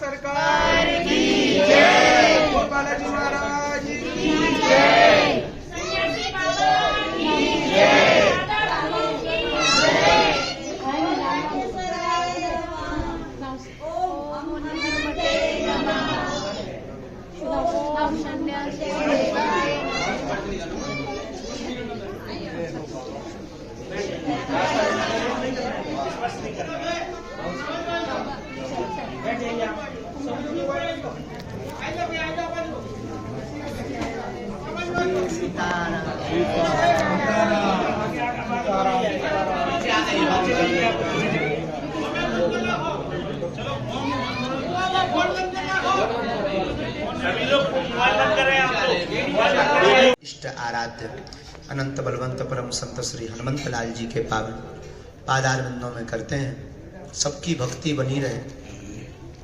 सरकार की जय। बोल बालाजी महाराज की जय। इष्ट आराध्य अनंत बलवंत परम संत श्री हनुमंत लाल जी के पावन पादारविंदों में करते हैं। सबकी भक्ति बनी रहे।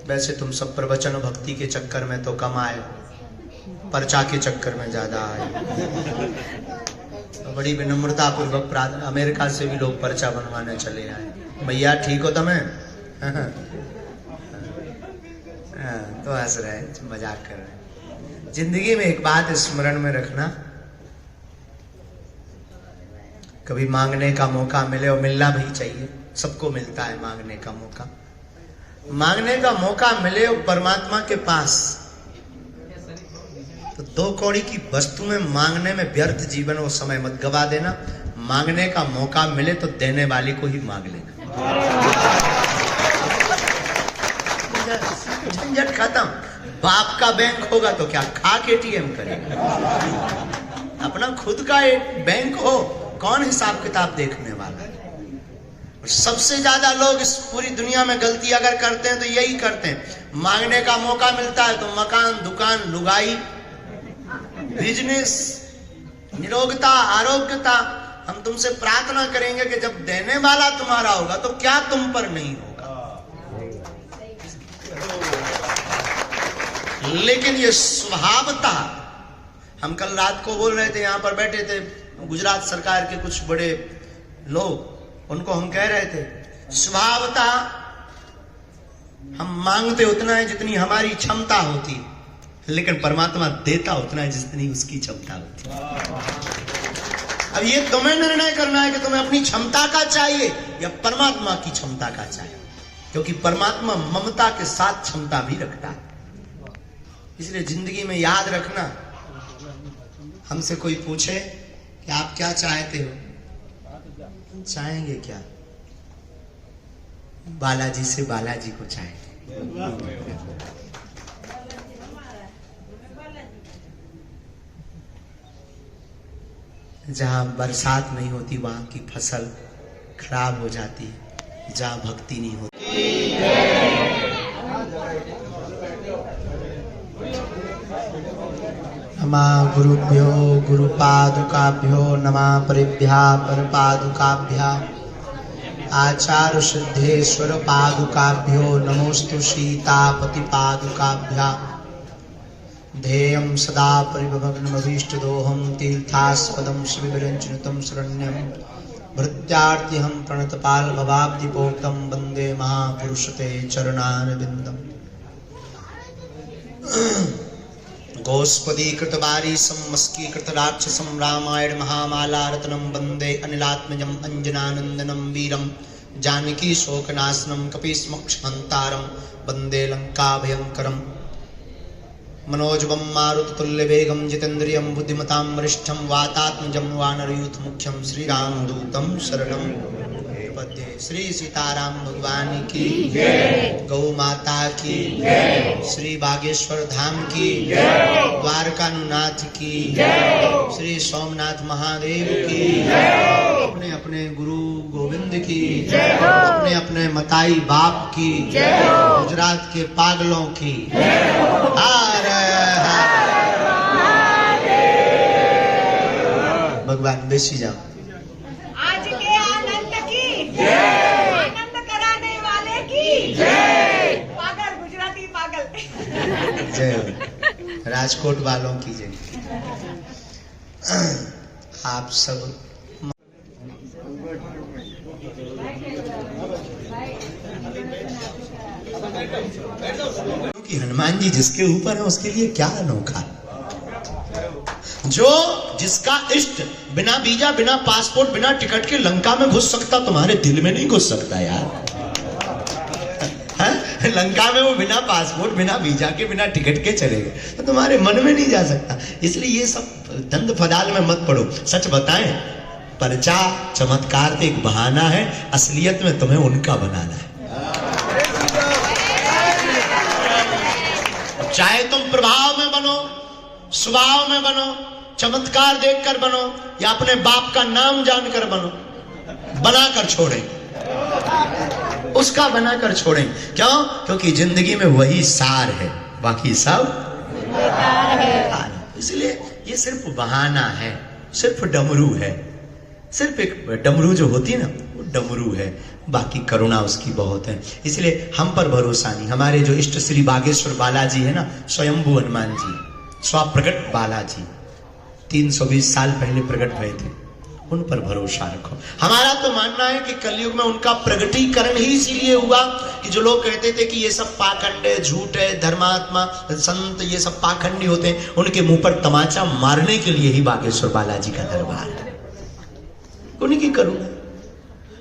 वैसे तुम सब प्रवचन भक्ति के चक्कर में तो कम आए, पर्चा के चक्कर में ज्यादा आए। तो बड़ी विनम्रता पूर्वक प्रार्थना, अमेरिका से भी लोग पर्चा बनवाने चले आए। भैया ठीक हो तमें? तो हंस रहे, मजाक कर रहे। जिंदगी में एक बात स्मरण में रखना, कभी मांगने का मौका मिले, और मिलना भी चाहिए, सबको मिलता है मांगने का मौका। मांगने का मौका मिले और परमात्मा के पास, तो 2 कौड़ी की वस्तु में मांगने में व्यर्थ जीवन और समय मत गवा देना। मांगने का मौका मिले तो देने वाले को ही मांग लेना। झंझट खत्म। बाप का बैंक होगा तो क्या खा के एटीएम करेगा? अपना खुद का एक बैंक हो, कौन हिसाब किताब देखने वाला है? और सबसे ज्यादा लोग इस पूरी दुनिया में गलती अगर करते हैं तो यही करते हैं। मांगने का मौका मिलता है तो मकान, दुकान, लुगाई, बिजनेस, निरोगता, आरोग्यता। हम तुमसे प्रार्थना करेंगे कि जब देने वाला तुम्हारा होगा तो क्या तुम पर नहीं होगा। लेकिन ये स्वभावता, हम कल रात को बोल रहे थे, यहां पर बैठे थे गुजरात सरकार के कुछ बड़े लोग, उनको हम कह रहे थे स्वभावता हम मांगते उतना है जितनी हमारी क्षमता होती है, लेकिन परमात्मा देता उतना है जितनी उसकी क्षमता होती है। अब ये तुम्हें निर्णय करना है कि तुम्हें अपनी क्षमता का चाहिए या परमात्मा की क्षमता का चाहिए, क्योंकि परमात्मा ममता के साथ क्षमता भी रखता है। इसलिए जिंदगी में याद रखना, हमसे कोई पूछे कि आप क्या चाहते हो, चाहेंगे क्या? बालाजी से बालाजी को चाहेंगे। जहां बरसात नहीं होती वहां की फसल खराब हो जाती है, जहां भक्ति नहीं होती। नमः गुरुभ्यो गुरुपादुकाभ्यो नमः परिभ्या परपादुकाभ्या आचार्य सिद्धेश्वर पादुकाभ्यो नमोस्तु सीतापति पादुकाभ्या ध्येयं सदा परिभवग्नमभीष्टदोहं तीर्थास्पदं शिवविरञ्चनुतं शरण्यं भृत्यार्तिहं प्रणतपाल भवाब्धिपोतं वन्दे महापुरुषते चरणारविन्दम्। गोस्पदी कृतवारी सम्मस्कीकृत राक्षसं रामायण महामाला रत्नं वन्दे अनिलात्मजं अंजनानंदनं वीरं जानकी शोकनाशनं कपीसमक्षहन्तारं वन्दे लंका भयंकरम्। मनोजवं मारुततुल्यवेगं जितेन्द्रियं बुद्धिमतां वरिष्ठं वातात्मजं वानरयूथ मुख्यं श्रीरामदूतं शरणं प्रपद्ये। श्री सीताराम भगवान की जय, गौ माता की जय, श्री बागेश्वर धाम की जय, द्वारकानुनाथ की जय, श्री सोमनाथ महादेव की जय, अपने अपने गुरु गोविंद की जय, अपने अपने मताई बाप की जय, गुजरात के पागलों की जय। भगवान बेसी जाओ। आज के आनंद की जय, आनंद कराने वाले की जय, पागल गुजराती पागल जय, राजकोट वालों की जय। आप सब बैठो क्योंकि हनुमान जी जिसके ऊपर है उसके लिए क्या अनोखा। जो जिसका इष्ट बिना वीजा, बिना पासपोर्ट, बिना टिकट के लंका में घुस सकता, तुम्हारे दिल में नहीं घुस सकता यार। लंका में वो बिना पासपोर्ट, बिना वीजा के, बिना टिकट के चले गए, तो तुम्हारे मन में नहीं जा सकता। इसलिए ये सब दंड फदाल में मत पड़ो। सच बताएं, पर्चा चमत्कार एक बहाना है, असलियत में तुम्हें उनका बनाना है। चाहे तुम प्रभाव में बनो, स्वभाव में बनो, चमत्कार देखकर बनो, या अपने बाप का नाम जानकर बनो, बनाकर छोड़ें, उसका बनाकर छोड़ें। क्यों? क्योंकि जिंदगी में वही सार है, बाकी सब बेकार है। इसलिए ये सिर्फ बहाना है, सिर्फ डमरू है, सिर्फ एक डमरू जो होती है ना, वो डमरू है, बाकी करुणा उसकी बहुत है। इसलिए हम पर भरोसा नहीं। हमारे जो इष्ट श्री बागेश्वर बालाजी है ना, स्वयंभू हनुमान जी, स्वप्रगट बालाजी, 320 साल पहले प्रकट हुए थे, उन पर भरोसा रखो। हमारा तो मानना है कि कलयुग में उनका प्रगटीकरण ही इसीलिए हुआ कि जो लोग कहते थे कि ये सब पाखंड है, झूठ है, धर्मात्मा संत ये सब पाखंडी होते हैं, उनके मुंह पर तमाचा मारने के लिए ही बागेश्वर बालाजी का दरबार है, उनकी करुणा।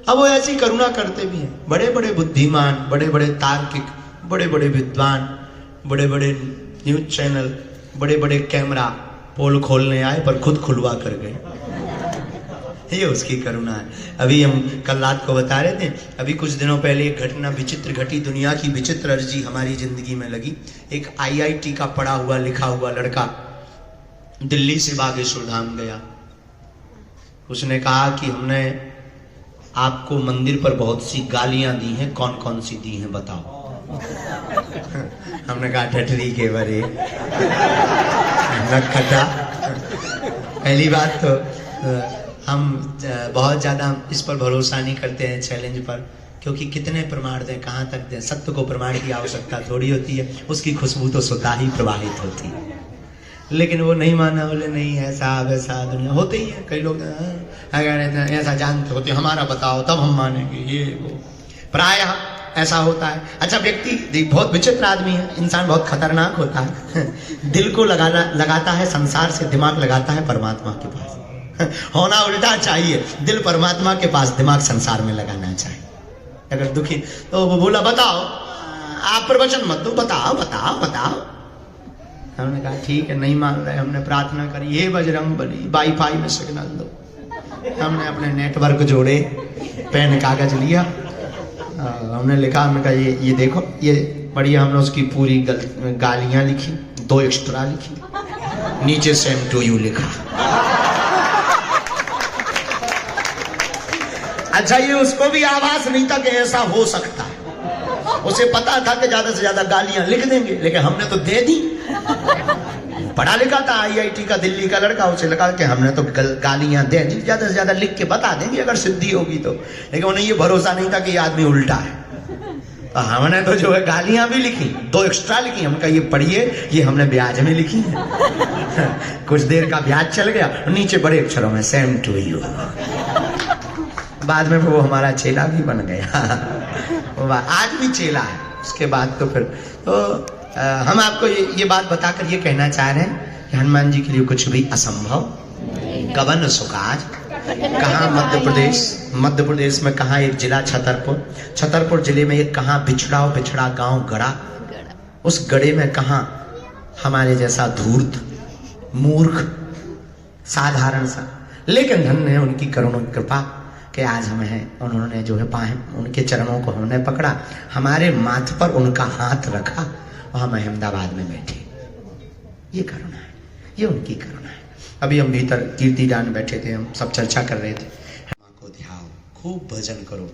अब वो ऐसी करुणा करते भी हैं। बड़े बड़े बुद्धिमान, बड़े बड़े तार्किक, बड़े बड़े विद्वान, बड़े बड़े न्यूज चैनल, बड़े बड़े कैमरा पोल खोलने आए पर खुद खुलवा कर गए। ये उसकी करुणा है। अभी हम कल रात को बता रहे थे, अभी कुछ दिनों पहले एक घटना विचित्र घटी, दुनिया की विचित्र अर्जी हमारी जिंदगी में लगी। एक IIT का पढ़ा हुआ लिखा हुआ लड़का दिल्ली से बागेश्वर धाम गया। उसने कहा कि हमने आपको मंदिर पर बहुत सी गालियां दी हैं, कौन कौन सी दी हैं बताओ। हमने कहा ठठरी के बरे नखटा। पहली बात तो हम बहुत ज़्यादा इस पर भरोसा नहीं करते हैं चैलेंज पर, क्योंकि कितने प्रमाण दें, कहाँ तक दें। सत्य को प्रमाण की आवश्यकता थोड़ी होती है, उसकी खुशबू तो स्वतः ही प्रवाहित होती है। लेकिन वो नहीं माना, बोले नहीं ऐसा वैसा, दुनिया होते ही है। कई लोग अगर ऐसा जानते होते, हमारा बताओ तब हम मानेंगे, ये वो प्रायः ऐसा होता है। अच्छा, व्यक्ति बहुत विचित्र आदमी है, इंसान बहुत खतरनाक होता है। दिल को लगाता है संसार से, दिमाग लगाता है परमात्मा के पास। होना उल्टा चाहिए, दिल परमात्मा के पास, दिमाग संसार में लगाना चाहिए। अगर दुखी तो वो बोला बताओ, आप प्रवचन मत दो, बताओ बताओ बताओ। हमने कहा ठीक है, नहीं मान रहे। हमने प्रार्थना करी, हे बजरंग बली वाईफाई में सिग्नल दो। हमने अपने नेटवर्क जोड़े, पेन कागज लिया, हमने लिखा, हमने कहा ये देखो, ये बढ़िया। हमने उसकी पूरी गालियां लिखी, 2 एक्स्ट्रा लिखी, नीचे सेम टू यू लिखा। अच्छा, ये उसको भी आभास नहीं था कि ऐसा हो सकता है। उसे पता था कि ज्यादा से ज्यादा गालियां लिख देंगे, लेकिन हमने तो दे दी। पढ़ा लिखा था, IIT का दिल्ली का लड़का, उसे लगा कि हमने तो गालियां दे दी, ज्यादा से ज्यादा लिख के बता देंगे अगर सिद्धि होगी तो। लेकिन उन्हें ये भरोसा नहीं था कि ये आदमी उल्टा है। तो हमने तो जो है गालियां भी लिखी, 2 एक्स्ट्रा लिखी। हमने कहा ये पढ़िए, ये हमने ब्याज में लिखी है। कुछ देर का ब्याज चल गया, नीचे बड़े अक्षरों में सेम टू यू। बाद में वो हमारा चेला भी बन गया। आज भी चेला है। उसके बाद तो फिर तो हम आपको ये बात बताकर ये कहना चाह रहे हैं कि हनुमान जी के लिए कुछ भी असंभव। गगन सुकाज। कहाँ? मध्य प्रदेश में कहाँ एक जिला छतरपुर जिले में एक कहाँ बिछड़ा गांव गड़ा। उस गड़े में कहाँ हमारे जैसा धूर्त मूर्ख साधारण सा, लेकिन धन्य है उनकी करुणा कृपा कि आज हम हैं। उन्होंने जो है उनके चरणों को हमने पकड़ा, हमारे माथ पर उनका हाथ रखा और हम अहमदाबाद में बैठे। ये करुणा है, ये उनकी करुणा है। अभी हम भीतर कीर्तिदान बैठे थे, हम सब चर्चा कर रहे थे। माँ को ध्याओ, खूब भजन करो।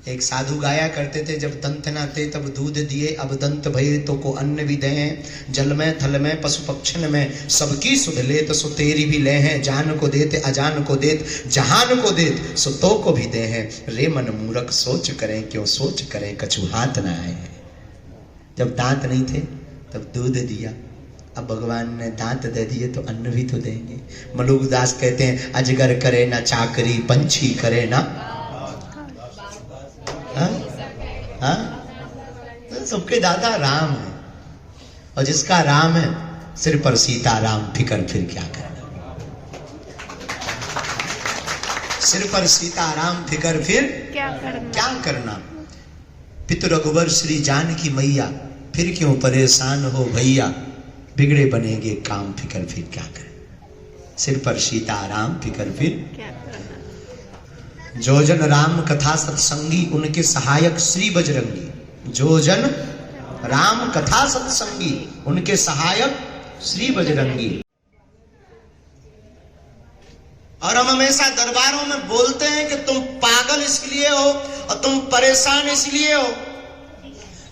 एक साधु गाया करते थे, जब दंत न थे तब दूध दिए, अब दंत भये तो को अन्न भी दे हैं। जल में थल में पशु पक्षन में सबकी सुध लेत सो तेरी भी ले हैं। जान को देते अजान को देत, जहान को देत सो तो को भी दे हैं। रे मन मूरख सोच करें, क्यों सोच करें कछु हाथ न आए। जब दांत नहीं थे तब दूध दिया, अब भगवान ने दांत दे दिए तो अन्न भी तो देंगे। मलुकदास कहते हैं, अजगर करे ना चाकरी, पंछी करे ना सबके दादा राम है, और जिसका राम है सिर पर सीताराम, फिकर फिर क्या करना। सिर पर सीताराम, फिकर फिर क्या करना। पितु रघुवर श्री जानकी मैया, फिर क्यों परेशान हो भैया, बिगड़े बनेंगे काम, फिकर फिर क्या करना। सिर पर सीताराम, फिकर फिर क्या करना। जो जन राम कथा सत्संगी, उनके सहायक श्री बजरंगी। जो जन राम कथा सत्संगी, उनके सहायक श्री बजरंगी। और हम हमेशा दरबारों में बोलते हैं कि तुम पागल इसलिए हो और तुम परेशान इसलिए हो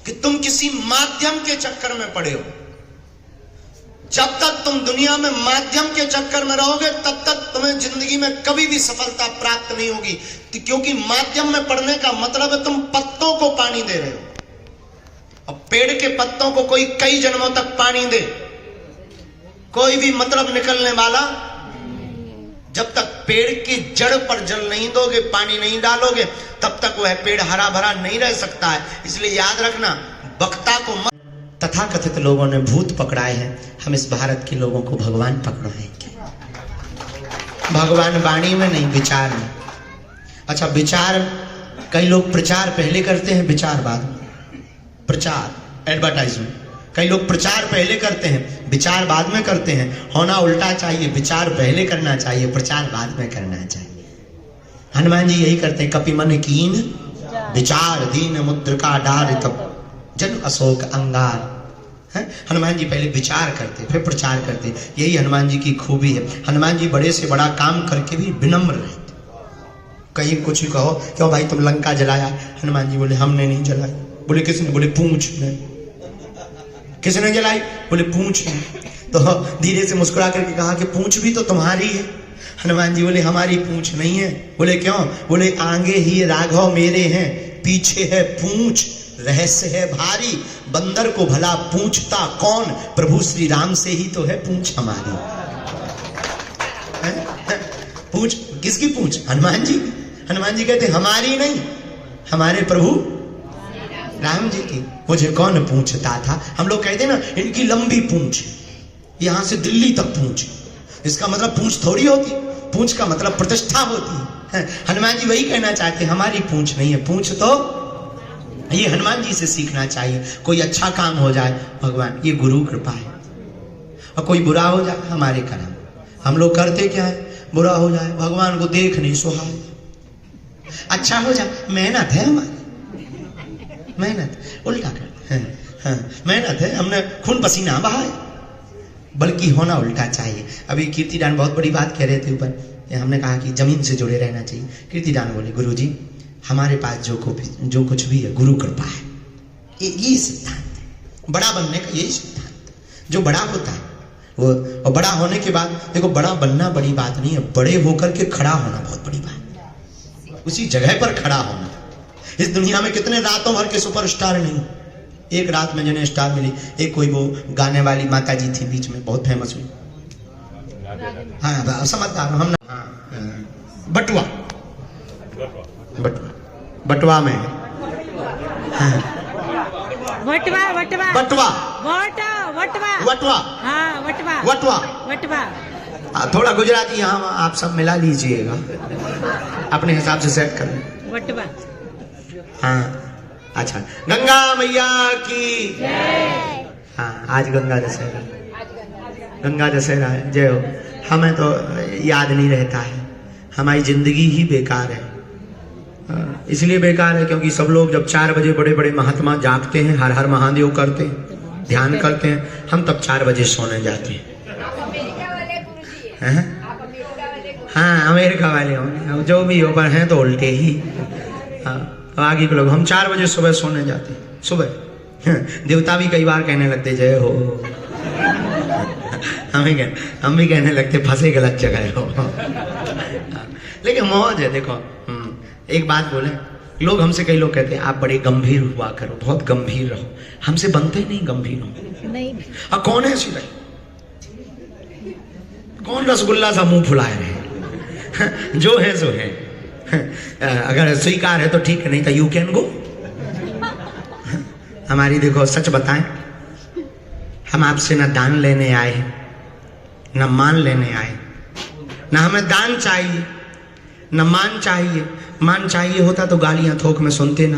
कि तुम किसी माध्यम के चक्कर में पड़े हो। जब तक तुम दुनिया में माध्यम के चक्कर में रहोगे तब तक तुम्हें जिंदगी में कभी भी सफलता प्राप्त नहीं होगी, क्योंकि माध्यम में पड़ने का मतलब है तुम पत्तों को पानी दे रहे हो, और पेड़ के पत्तों को कोई कई जन्मों तक पानी दे, कोई भी मतलब निकलने वाला। जब तक पेड़ की जड़ पर जल नहीं दोगे, पानी नहीं डालोगे, तब तक वह पेड़ हरा भरा नहीं रह सकता है। इसलिए याद रखना, वक्ता को मत। तथाकथित लोगों ने भूत पकड़ाए हैं, हम इस भारत के लोगों को भगवान पकड़ाएंगे। भगवान वाणी में नहीं, विचार में। अच्छा, विचार, कई लोग प्रचार पहले करते हैं, विचार बाद में। प्रचार, एडवर्टाइजमेंट, कई लोग प्रचार पहले करते हैं, विचार बाद में करते हैं। होना उल्टा चाहिए, विचार पहले करना चाहिए, प्रचार बाद में करना चाहिए। हनुमान जी यही करते हैं, कपि मन कीन विचार, दीन मुद्रिका डार, तब जन अशोक अंगार। हनुमान जी पहले विचार करते, फिर प्रचार करते। यही हनुमान जी की खूबी है। हनुमान जी बड़े से बड़ा काम करके भी विनम्र रहते। कहीं कुछ ही कहो, क्यों भाई तुम लंका जलाया? हनुमान जी बोले हमने नहीं जलाई। बोले किसने? बोले पूंछ ने। किसने जलाई? बोले पूंछ ने। तो धीरे से मुस्कुरा करके कहा कि पूंछ भी तो तुम्हारी है। हनुमान जी बोले हमारी पूंछ नहीं है। बोले क्यों? बोले आगे ही राघव मेरे हैं, पीछे है पूंछ, रहस्य है भारी, बंदर को भला पूछता कौन, प्रभु श्री राम से ही तो है पूंछ हमारी। पूंछ किसकी? पूंछ हनुमान जी। हनुमान जी कहते हमारी नहीं, हमारे प्रभु राम जी की। मुझे कौन पूछता था? हम लोग कहते ना इनकी लंबी पूंछ, यहां से दिल्ली तक पूंछ। इसका मतलब पूंछ थोड़ी होती, पूंछ का मतलब प्रतिष्ठा होती है। हनुमान जी वही कहना चाहते, हमारी पूंछ नहीं है, पूंछ तो ये हनुमान जी से सीखना चाहिए। कोई अच्छा काम हो जाए, भगवान ये गुरु कृपा है, और कोई बुरा हो जाए, हमारे कर्म। हम लोग करते क्या है? बुरा हो जाए, भगवान को देख नहीं सुहाए। अच्छा हो जाए, मेहनत है हमारी, मेहनत, उल्टा करते हैं। मेहनत है, हमने खून पसीना बहाए, बल्कि होना उल्टा चाहिए। अभी कीर्तिदान बहुत बड़ी बात कह रहे थे ऊपर, हमने कहा कि जमीन से जुड़े रहना चाहिए। कीर्तिदान बोले गुरुजी हमारे पास जो कुछ भी है गुरु कृपा है। ये सिद्धांत है, बड़ा बनने का यही सिद्धांत। जो बड़ा होता है वो, और बड़ा होने के बाद देखो, बड़ा बनना बड़ी बात नहीं है, बड़े होकर के खड़ा होना बहुत बड़ी बात है। उसी जगह पर खड़ा होना। इस दुनिया में कितने रातों भर के सुपरस्टार नहीं, एक रात में जिन्हें स्टार मिली। एक कोई वो गाने वाली माता जी थी, बीच में बहुत फेमस हुई। हाँ समझदार हम। बटुआ, बटुआ, बटुआ में हाँ। वटवा वटवा बटुआ, वटवा वटवा, हाँ वटवा वटवा, वटवा। थोड़ा गुजराती यहाँ आप सब मिला लीजिएगा, अपने हिसाब से सेट कर लें। वटवा, हाँ अच्छा। गंगा मैया की जय। हाँ आज गंगा दशहरा, गंगा दशहरा है, जय हो। हमें तो याद नहीं रहता है, हमारी जिंदगी ही बेकार है। इसलिए बेकार है क्योंकि सब लोग जब 4 बजे बड़े बड़े महात्मा जागते हैं, हर हर महादेव करते हैं, ध्यान करते हैं, हम तब 4 बजे सोने जाते हैं। हाँ अमेरिका वाले होंगे, जो भी हो, पर हैं तो उल्टे ही। हाँ आगे के लोग, हम 4 बजे सुबह सोने जाते हैं, सुबह। देवता भी कई बार कहने लगते जय हो, हम भी कहने लगते फंसे गलत जगह हो। लेकिन मौज है। देखो एक बात बोले, लोग हमसे, कई लोग कहते हैं आप बड़े गंभीर हुआ करो, बहुत गंभीर रहो। हमसे बनते नहीं गंभीर हो नहीं। अब कौन है ऐसी भाई? कौन रसगुल्ला सा मुंह फुलाए रहे? जो है सो है। अगर स्वीकार है तो ठीक है, नहीं तो यू कैन गो। हमारी देखो सच बताएं, हम आपसे न दान लेने आए न मान लेने आए, न हमें दान चाहिए न मान चाहिए। मान चाहिए होता तो गालियां थोक में सुनते ना।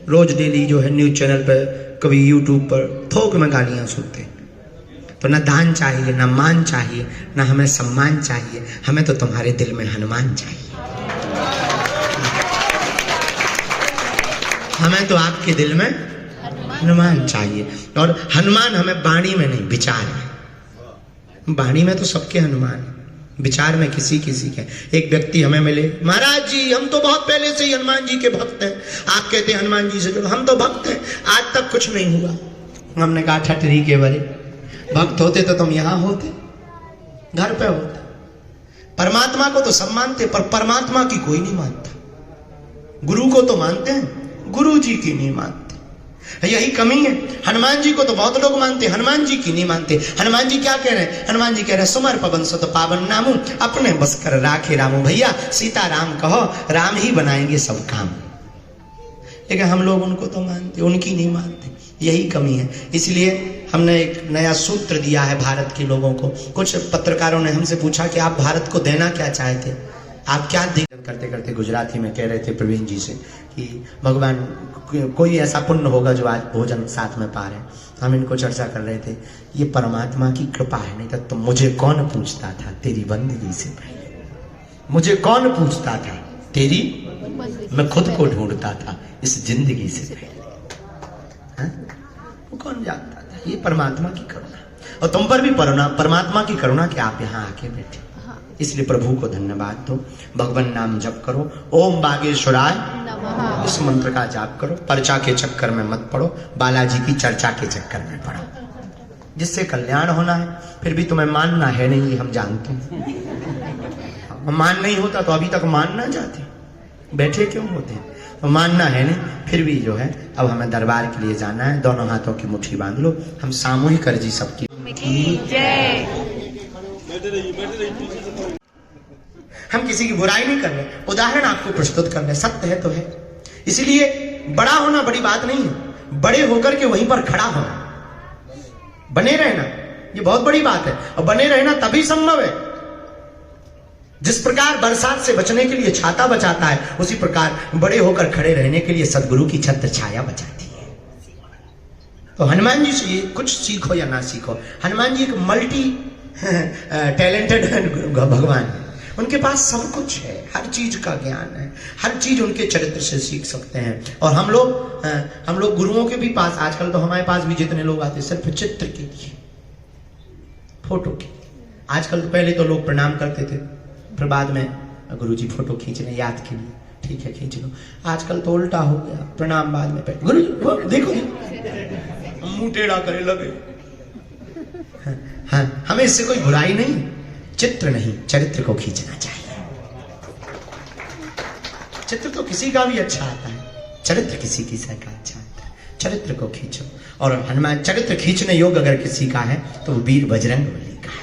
रोज डेली जो है न्यूज चैनल पर, कभी यूट्यूब पर थोक में गालियां सुनते। तो न दान चाहिए न मान चाहिए न हमें सम्मान चाहिए, हमें तो तुम्हारे दिल में हनुमान चाहिए। हमें तो आपके दिल में हनुमान चाहिए। और हनुमान हमें वाणी में नहीं, विचार में। वाणी में तो सबके हनुमान है, विचार में किसी किसी के। एक व्यक्ति हमें मिले, महाराज जी हम तो बहुत पहले से ही हनुमान जी के भक्त हैं, आप कहते हैं हनुमान जी से जुड़ो। हम तो भक्त हैं, आज तक कुछ नहीं हुआ। हमने कहा ठटरी के बड़े, भक्त होते तो तुम यहां होते, घर पे होते। परमात्मा को तो सब मानते, पर परमात्मा की कोई नहीं मानता। गुरु को तो मानते हैं, गुरु जी की नहीं मानते। यही कमी है। हनुमान जी को तो बहुत लोग मानते, हनुमान जी की नहीं मानते। हनुमान जी क्या कह रहे हैं? हनुमान जी कह रहे हैं सुमर पवन सुत पावन नामू, अपने बस कर राखे रामू। भैया सीता राम कहो, राम ही बनाएंगे सब काम। लेकिन हम लोग उनको तो मानते, उनकी नहीं मानते। यही कमी है। इसलिए हमने एक नया सूत्र दिया है भारत के लोगों को। कुछ पत्रकारों ने हमसे पूछा कि आप भारत को देना क्या चाहते, आप क्या दे? करते करते गुजराती में कह रहे थे प्रवीण जी से कि भगवान कोई ऐसा पुण्य होगा जो आज भोजन साथ में पा रहे हैं। हम इनको चर्चा कर रहे थे, ये परमात्मा की कृपा है, नहीं तो मुझे कौन पूछता था तेरी बंदगी से पहले। मुझे कौन पूछता था तेरी, मैं खुद को ढूंढता था इस जिंदगी से पहले। वो कौन जानता था? ये परमात्मा की करुणा। और तुम पर भी परमात्मा की करुणा कि आप यहाँ आके बैठे। इसलिए प्रभु को धन्यवाद दो। भगवान नाम जप करो, ओम बागेश्वराय इस मंत्र का जाप करो। पर्चा के चक्कर में मत पड़ो, बालाजी की चर्चा के चक्कर में पड़ो, जिससे कल्याण होना है। फिर भी तुम्हें मानना है नहीं, ये हम जानते हैं। मान नहीं होता तो अभी तक मानना चाहते, बैठे क्यों होते? तो मानना है नहीं। फिर भी जो है अब हमें दरबार के लिए जाना है। दोनों हाथों की मुट्ठी बांध लो। हम सामूहिक अर्जी सबकी जय। हम किसी की बुराई नहीं कर रहे, उदाहरण आपको प्रस्तुत कर रहे। सत्य है तो है। इसलिए बड़ा होना बड़ी बात नहीं है, बड़े होकर के वहीं पर खड़ा होना, बने रहना, ये बहुत बड़ी बात है। और बने रहना तभी संभव है। जिस प्रकार बरसात से बचने के लिए छाता बचाता है, उसी प्रकार बड़े होकर खड़े रहने के लिए सदगुरु की छत्र छाया बचाती है। तो हनुमान जी से ये कुछ सीखो या ना सीखो। हनुमान जी एक मल्टी टैलेंटेड भगवान है। उनके पास सब कुछ है, हर चीज का ज्ञान है, हर चीज उनके चरित्र से सीख सकते हैं। और हम लोग गुरुओं के भी पास, आजकल तो हमारे पास भी जितने लोग आते हैं सिर्फ चित्र के लिए, फोटो के। आजकल तो पहले तो लोग प्रणाम करते थे, फिर बाद में गुरुजी फोटो खींचने याद के लिए, ठीक है खींच लो। आजकल तो उल्टा हो गया, प्रणाम बाद में पहले। गुरुजी देखो मुंह टेढ़ा करे लगे। हाँ, हमें इससे कोई बुराई नहीं, चित्र नहीं, चरित्र को खींचना चाहिए। चित्र तो किसी का भी अच्छा आता है, चरित्र किसी किसी का अच्छा आता है। चरित्र को खींचो। और हनुमान चरित्र खींचने योग्य अगर किसी का है तो वो वीर बजरंग बली का है।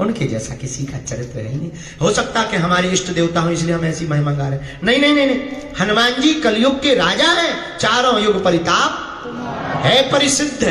उनके जैसा किसी का चरित्र है नहीं। हो सकता कि हमारे इष्ट देवता हो इसलिए हम ऐसी महिमा गा रहे हैं। नहीं नहीं नहीं नहीं, हनुमान जी कलयुग के राजा हैं, चारों युग परिताप है परिसिद्ध,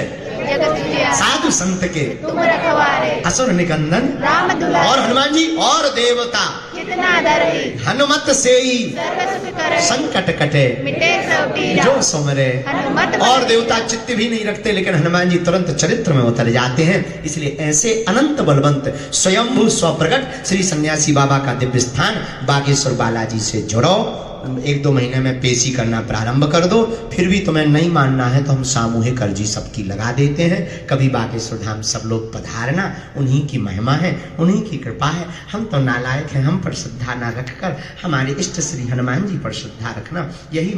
साधु संत के तुम रखवारे, असुर निकंदन राम दुलारे। और हनुमान जी और देवता कितना डरे, हनुमत से ही सर्व सुख करे, संकट कटे, मिटे सब पीरा, जो सुमरे। हनुमत और देवता चित्त भी नहीं रखते, लेकिन हनुमान जी तुरंत चरित्र में उतर जाते हैं। इसलिए ऐसे अनंत बलवंत स्वयंभू स्वप्रगट श्री सन्यासी बाबा का दिव्य स्थान बागेश्वर बालाजी से जुड़ो। 1-2 महीने में पेशी करना प्रारंभ कर दो। फिर भी तुम्हें नहीं मानना है तो हम सामूहिक अर्जी सबकी लगा देते हैं। कभी बागेश्वर धाम सब लोग पधारना, उन्हीं की महिमा है, उन्हीं की कृपा है। हम तो नालायक हैं, हम पर श्रद्धा ना रखकर हमारे इष्ट श्री हनुमान जी पर श्रद्धा रखना। यही